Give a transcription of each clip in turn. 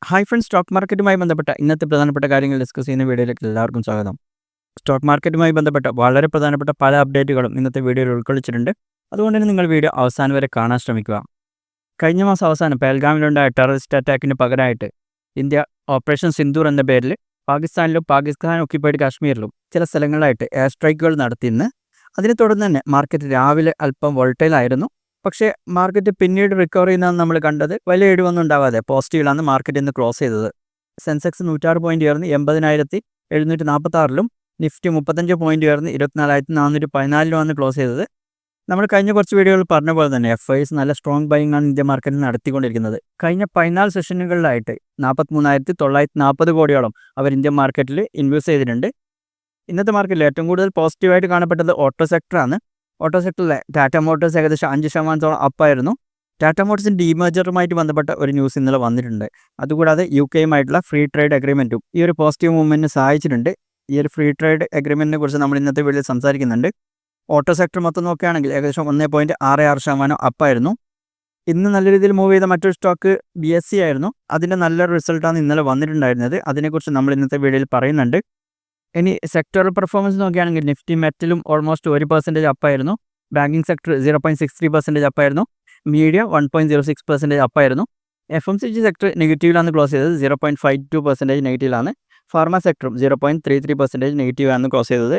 Hi friends, stock മാർക്കറ്റുമായി ബന്ധപ്പെട്ട ഇന്നത്തെ പ്രധാനപ്പെട്ട കാര്യങ്ങൾ ഡിസ്കസ് ചെയ്യുന്ന വീഡിയോയിലേക്ക് എല്ലാവർക്കും സ്വാഗതം. സ്റ്റോക്ക് മാർക്കറ്റുമായി ബന്ധപ്പെട്ട വളരെ പ്രധാനപ്പെട്ട പല അപ്ഡേറ്റുകളും ഇന്നത്തെ വീഡിയോയിൽ ഉൾക്കൊള്ളിച്ചിട്ടുണ്ട്. അതുകൊണ്ട് തന്നെ നിങ്ങൾ വീഡിയോ അവസാനം വരെ കാണാൻ ശ്രമിക്കുക. കഴിഞ്ഞ മാസം അവസാനം പെഹൽഗാമിലുണ്ടായ ടെററിസ്റ്റ് അറ്റാക്കിന് പകരമായിട്ട് ഇന്ത്യ ഓപ്പറേഷൻ സിന്ദൂർ എന്ന പേരിൽ പാകിസ്ഥാനിലും പാകിസ്ഥാൻ ഒക്യുപ്പൈഡ് കാശ്മീരിലും ചില സ്ഥലങ്ങളിലായിട്ട് എയർ സ്ട്രൈക്കുകൾ നടത്തിയെന്ന്. അതിനെ തുടർന്ന് തന്നെ മാർക്കറ്റ് രാവിലെ അല്പം വോൾട്ടൈലായിരുന്നു. പക്ഷേ മാർക്കറ്റ് പിന്നീട് റിക്കവർ ചെയ്യുന്നതാണ് നമ്മൾ കണ്ടത്. വലിയ ഇടിവൊന്നും ഉണ്ടാവാതെ പോസിറ്റീവിലാണ് മാർക്കറ്റ് ഇന്ന് ക്ലോസ് ചെയ്തത്. സെൻസെക്സ് 106 പോയിന്റ് ഉയർന്ന് 80,746-ലും നിഫ്റ്റി 35 പോയിന്റ് ഉയർന്ന് 24,414-ലുമാണ് ക്ലോസ് ചെയ്തത്. നമ്മൾ കഴിഞ്ഞ കുറച്ച് വീഡിയോകൾ പറഞ്ഞ പോലെ തന്നെ FIs നല്ല സ്ട്രോങ് ബൈങ് ആണ് ഇന്ത്യ മാർക്കറ്റിൽ നടത്തിക്കൊണ്ടിരിക്കുന്നത്. കഴിഞ്ഞ 14 സെഷനുകളിലായിട്ട് 43,940 കോടിയോളം അവർ ഇന്ത്യൻ മാർക്കറ്റിൽ ഇൻവെസ്റ്റ് ചെയ്തിട്ടുണ്ട്. ഇന്നത്തെ മാർക്കറ്റിൽ ഏറ്റവും കൂടുതൽ പോസിറ്റീവായിട്ട് കാണപ്പെട്ടത് ഓട്ടോ സെക്ടറാണ്. ഓട്ടോ സെക്ടറിലെ ടാറ്റ മോട്ടോഴ്സ് ഏകദേശം 5% അപ്പായിരുന്നു. ടാറ്റ മോട്ടോഴ്സിൻ്റെ ഡീമേജറുമായിട്ട് ബന്ധപ്പെട്ട ഒരു ന്യൂസ് ഇന്നലെ വന്നിട്ടുണ്ട്. അതുകൂടാതെ UK-യുമായിട്ടുള്ള ഫ്രീ ട്രേഡ് അഗ്രിമെൻറ്റും ഈ ഒരു പോസിറ്റീവ് മൂവ്മെൻറ്റിന് സഹായിച്ചിട്ടുണ്ട്. ഈ ഒരു ഫ്രീ ട്രേഡ് അഗ്രിമെൻറ്റിനെ കുറിച്ച് നമ്മൾ ഇന്നത്തെ വീഡിയോയിൽ സംസാരിക്കുന്നുണ്ട്. ഓട്ടോ സെക്ടർ മൊത്തം നോക്കുകയാണെങ്കിൽ ഏകദേശം 1.66% അപ്പായിരുന്നു. ഇന്ന് നല്ല രീതിയിൽ മൂവ് ചെയ്ത മറ്റൊരു സ്റ്റോക്ക് BSE ആയിരുന്നു. അതിൻ്റെ നല്ലൊരു റിസൾട്ടാണ് ഇന്നലെ വന്നിട്ടുണ്ടായിരുന്നത്. അതിനെക്കുറിച്ച് നമ്മൾ ഇന്നത്തെ വീഡിയോയിൽ പറയുന്നുണ്ട്. ഇനി സെക്ടറൽ പെർഫോമൻസ് നോക്കുകയാണെങ്കിൽ നിഫ്റ്റി മെറ്റലും ഓൾമോസ്റ്റ് 1% അപ്പായിരുന്നു. ബാങ്കിങ് സെക്ടർ 0.63% അപ്പായിരുന്നു. മീഡിയ 1.06% അപ്പായിരുന്നു. FMCG സെക്ടർ നെഗറ്റീവിലാണ് ക്ലോസ് ചെയ്തത്. 0.52% നെഗറ്റീവിലാണ്. ഫാർമ സെക്ടറും 0.33% നെഗറ്റീവാണ് ക്ലോസ് ചെയ്തത്.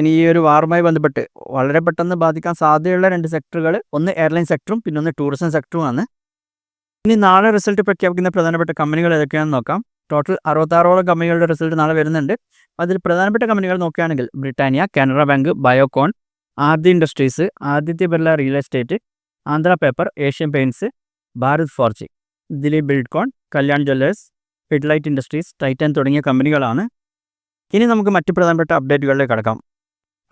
ഇനി ഈ ഒരു വാറുമായി ബന്ധപ്പെട്ട് വളരെ പെട്ടെന്ന് ബാധിക്കാൻ സാധ്യതയുള്ള 2 സെക്ടറുകൾ, ഒന്ന് എയർലൈൻ സെക്ടറും പിന്നെ ഒന്ന് ടൂറിസം സെക്ടറുമാണ്. ഇനി നാളെ റിസൾട്ട് പ്രഖ്യാപിക്കുന്ന പ്രധാനപ്പെട്ട കമ്പനികൾ ഏതൊക്കെയാണെന്ന് നോക്കാം. ടോട്ടൽ 66ഓളം കമ്പനികളുടെ റിസൾട്ട് നാളെ വരുന്നുണ്ട്. അതിൽ പ്രധാനപ്പെട്ട കമ്പനികൾ നോക്കുകയാണെങ്കിൽ Britannia, Canara Bank, Biocon, Aarti Industries, Aditya Birla Real Estate, Andhra Paper, Asian Paints, Bharat Forge, Dilip Buildcon, Kalyan Jewellers, Pidilite Industries, Titan തുടങ്ങിയ കമ്പനികളാണ്. ഇനി നമുക്ക് മറ്റ് പ്രധാനപ്പെട്ട അപ്ഡേറ്റുകളിലേക്ക് കടക്കാം.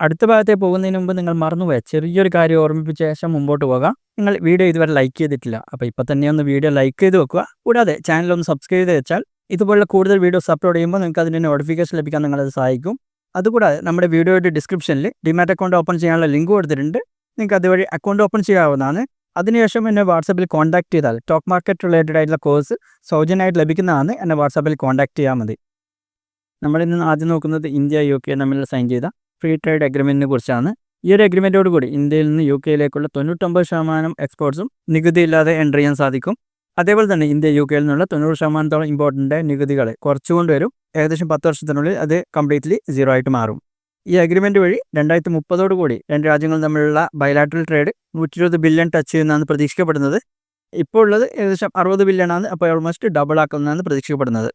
അടുത്ത ഭാഗത്തേക്ക് പോകുന്നതിന് മുമ്പ് നിങ്ങൾ മറന്നുപോയ ചെറിയൊരു കാര്യം ഓർമ്മിപ്പിച്ച ശേഷം മുമ്പോട്ട് പോകാം. നിങ്ങൾ വീഡിയോ ഇതുവരെ ലൈക്ക് ചെയ്തിട്ടില്ല, അപ്പോൾ ഇപ്പോൾ തന്നെ ഒന്ന് വീഡിയോ ലൈക്ക് ചെയ്ത് വെക്കുക. കൂടാതെ ചാനലൊന്ന് സബ്സ്ക്രൈബ് ചെയ്ത് വെച്ചാൽ ഇതുപോലുള്ള കൂടുതൽ വീഡിയോസ് അപ്ലോഡ് ചെയ്യുമ്പോൾ നിങ്ങൾക്ക് അതിൻ്റെ നോട്ടിഫിക്കേഷൻ ലഭിക്കാൻ നിങ്ങളത് സഹായിക്കും. അതുകൂടാതെ നമ്മുടെ വീഡിയോയുടെ ഡിസ്ക്രിപ്ഷനിൽ ഡിമാറ്റ് അക്കൗണ്ട് ഓപ്പൺ ചെയ്യാനുള്ള ലിങ്ക് കൊടുത്തിട്ടുണ്ട്. നിങ്ങൾക്ക് അതുവഴി അക്കൗണ്ട് ഓപ്പൺ ചെയ്യാവുന്നതാണ്. അതിനുശേഷം എന്നെ വാട്സാപ്പിൽ കോൺടാക്ട് ചെയ്താൽ സ്റ്റോക്ക് മാർക്കറ്റ് റിലേറ്റഡ് ആയിട്ടുള്ള കോഴ്സ് സൗജന്യമായിട്ട് ലഭിക്കുന്നതാണ്. എന്നെ വാട്സാപ്പിൽ കോൺടാക്ട് ചെയ്യാൽ മതി. നമ്മളിന്ന് ആദ്യം നോക്കുന്നത് ഇന്ത്യ UK തമ്മിൽ സൈൻ ചെയ്ത ഫ്രീ ട്രേഡ് അഗ്രിമെൻറ്റിനെ കുറിച്ചാണ്. ഈ ഒരു അഗ്രിമെൻറ്റോട് കൂടി ഇന്ത്യയിൽ നിന്ന് UK-യിലേക്കുള്ള 99% എക്സ്പോർട്ട്സും നികുതിയില്ലാതെ എൻ്റർ ചെയ്യാൻ സാധിക്കും. അതേപോലെ തന്നെ ഇന്ത്യ UK-യിൽ നിന്നുള്ള 90%-ഓളം ഇമ്പോർട്ടൻ്റ് നികുതികൾ കുറച്ചുകൊണ്ട് വരും. ഏകദേശം 10 വർഷത്തിനുള്ളിൽ അത് കംപ്ലീറ്റ്ലി 0 ആയിട്ട് മാറും. ഈ അഗ്രിമെൻറ്റ് വഴി 2030 കൂടി 2 രാജ്യങ്ങൾ തമ്മിലുള്ള ബൈലാറ്ററൽ ട്രേഡ് 120 ബില്യൺ ടച്ച് ചെയ്യുന്നതാണ് പ്രതീക്ഷിക്കപ്പെടുന്നത്. ഇപ്പോൾ ഉള്ളത് ഏകദേശം 60 ബില്യണാണ്. അപ്പോൾ ഓൾമോസ്റ്റ് ഡബിൾ ആക്കുന്നതാണ് പ്രതീക്ഷിക്കപ്പെടുന്നത്.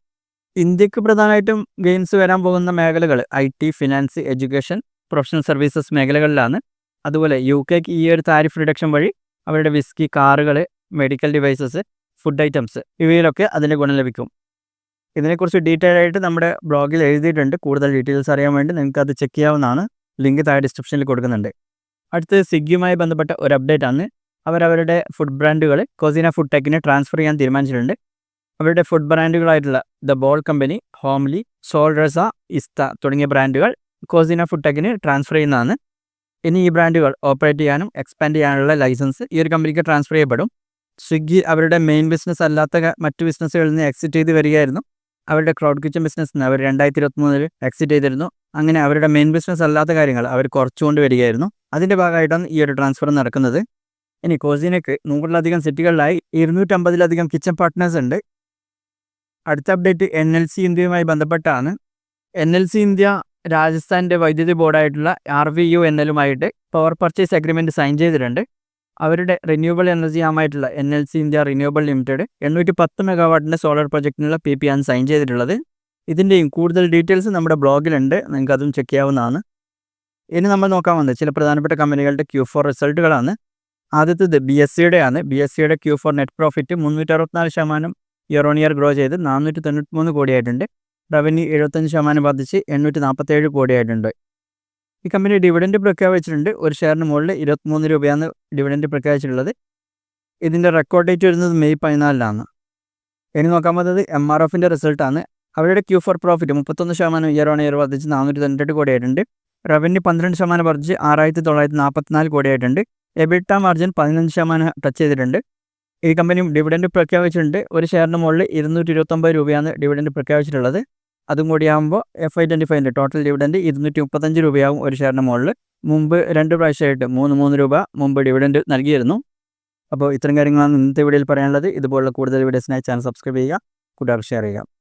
ഇന്ത്യക്ക് പ്രധാനമായിട്ടും ഗെയിംസ് വരാൻ പോകുന്ന മേഖലകൾ IT, finance, education, professional services മേഖലകളിലാണ്. അതുപോലെ UK-ക്ക് ഈ ഒരു താരിഫ് റിഡക്ഷൻ വഴി അവരുടെ വിസ്കി, കാറുകൾ, മെഡിക്കൽ ഡിവൈസസ്, ഫുഡ് ഐറ്റംസ് ഇവയിലൊക്കെ അതിൻ്റെ ഗുണം ലഭിക്കും. ഇതിനെക്കുറിച്ച് ഡീറ്റെയിൽ ആയിട്ട് നമ്മുടെ ബ്ലോഗിൽ എഴുതിയിട്ടുണ്ട്. കൂടുതൽ ഡീറ്റെയിൽസ് അറിയാൻ വേണ്ടി നിങ്ങൾക്ക് അത് ചെക്ക് ചെയ്യാവുന്നതാണ്. ലിങ്ക് താഴെ ഡിസ്ക്രിപ്ഷനിൽ കൊടുക്കുന്നുണ്ട്. അടുത്തത് സ്വിഗ്ഗിയുമായി ബന്ധപ്പെട്ട ഒരു അപ്ഡേറ്റ് ആണ്. അവരവരുടെ ഫുഡ് ബ്രാൻഡുകൾ കോസിന ഫുഡ് ടെക്കിന് ട്രാൻസ്ഫർ ചെയ്യാൻ തീരുമാനിച്ചിട്ടുണ്ട്. അവരുടെ ഫുഡ് ബ്രാൻഡുകളായിട്ടുള്ള ദ ബോൾ കമ്പനി, ഹോംലി, സോൾറസ, ഇസ്ത തുടങ്ങിയ ബ്രാൻഡുകൾ കോസിന ഫുഡ് ടെക്കിന് ട്രാൻസ്ഫർ ചെയ്യുന്നതാണ്. ഇനി ഈ ബ്രാൻഡുകൾ ഓപ്പറേറ്റ് ചെയ്യാനും എക്സ്പാൻഡ് ചെയ്യാനുള്ള ലൈസൻസ് ഈ ഒരു കമ്പനിക്ക് ട്രാൻസ്ഫർ ചെയ്യപ്പെടും. സ്വിഗ്ഗി അവരുടെ മെയിൻ ബിസിനസ് അല്ലാത്ത മറ്റ് ബിസിനസ്സുകളിൽ നിന്ന് എക്സിറ്റ് ചെയ്ത് വരികയായിരുന്നു. അവരുടെ ക്ലൗഡ് കിച്ചൺ ബിസിനസ് നിന്ന് അവർ 2023 എക്സിറ്റ് ചെയ്തിരുന്നു. അങ്ങനെ അവരുടെ മെയിൻ ബിസിനസ് അല്ലാത്ത കാര്യങ്ങൾ അവർ കുറച്ചുകൊണ്ട് വരികയായിരുന്നു. അതിൻ്റെ ഭാഗമായിട്ടാണ് ഈ ഒരു ട്രാൻസ്ഫർ നടക്കുന്നത്. ഇനി കോസിനയ്ക്ക് 100-ലധികം സിറ്റികളിലായി 250-ലധികം കിച്ചൺ പാർട്ട്നേഴ്സ് ഉണ്ട്. അടുത്ത അപ്ഡേറ്റ് NLC ഇന്ത്യയുമായി ബന്ധപ്പെട്ടാണ്. NLC ഇന്ത്യ രാജസ്ഥാൻ്റെ വൈദ്യുതി ബോർഡായിട്ടുള്ള RVUNL-ഉമായിട്ട് പവർ പർച്ചേസ് അഗ്രിമെൻറ്റ് സൈൻ ചെയ്തിട്ടുണ്ട്. അവരുടെ റിന്യൂവബിൾ എനർജി ആമായിട്ടുള്ള NLC ഇന്ത്യ റിന്യൂവബിൾ ലിമിറ്റഡ് 810 മെഗാവാട്ടിൻ്റെ സോളർ പ്രൊജക്റ്റിനുള്ള PP ആണ് സൈൻ ചെയ്തിട്ടുള്ളത്. ഇതിൻ്റെയും കൂടുതൽ ഡീറ്റെയിൽസ് നമ്മുടെ ബ്ലോഗിലുണ്ട്. നിങ്ങൾക്ക് അതും ചെക്ക് ചെയ്യാവുന്നതാണ്. ഇനി നമ്മൾ നോക്കാൻ വന്നത് ചില പ്രധാനപ്പെട്ട കമ്പനികളുടെ Q4 റിസൾട്ടുകളാണ്. ആദ്യത്തേത് BSEയുടെ ആണ്. BSEയുടെ Q4 net profit 364% year on year grow ചെയ്ത് 493 കോടിയായിട്ടുണ്ട്. റവന്യൂ 75% വർദ്ധിച്ച് 847 കോടിയായിട്ടുണ്ട്. ഈ കമ്പനി ഡിവിഡൻഡ് പ്രഖ്യാപിച്ചിട്ടുണ്ട്. ഒരു ഷെയറിന് മുകളിൽ 23 രൂപയാണ് ഡിവിഡൻഡ് പ്രഖ്യാപിച്ചിട്ടുള്ളത്. ഇതിൻ്റെ റെക്കോർഡ് ഡേറ്റ് വരുന്നത് മെയ് 14-ലാണ്. ഇനി നോക്കാൻ പോകുന്നത് MRFൻ്റെ റിസൾട്ടാണ്. അവരുടെ Q4 profit 31% year on year വർദ്ധിച്ച് 498 കോടിയായിട്ടുണ്ട്. റവന്യൂ 12% വർദ്ധിച്ച് 6944 കോടിയായിട്ടുണ്ട്. EBITDA മാർജിൻ 15% ടച്ച് ചെയ്തിട്ടുണ്ട്. ഈ കമ്പനിയും ഡിവിഡൻഡ് പ്രഖ്യാപിച്ചിട്ടുണ്ട്. ഒരു ഷെയറിന് മുകളിൽ 229 രൂപയാണ് ഡിവിഡൻഡ് പ്രഖ്യാപിച്ചിട്ടുള്ളത്. അതും കൂടിയാകുമ്പോൾ FY25 ടോട്ടൽ ഡിവിഡൻഡ് 235 രൂപയാകും ഒരു ഷെയറിന് മുകളിൽ. മുമ്പ് 2 പ്രാവശ്യമായിട്ട് 3 രൂപ മുമ്പ് ഡിവിഡൻഡ് നൽകിയിരുന്നു. അപ്പോൾ ഇത്തരം കാര്യങ്ങളാണ് ഇന്നത്തെ വീഡിയോയിൽ പറയാനുള്ളത്. ഇതുപോലുള്ള കൂടുതൽ വീഡിയോസിനായി ചാനൽ സബ്സ്ക്രൈബ് ചെയ്യുക, കൂട്ടുകാർക്ക് ഷെയർ ചെയ്യുക.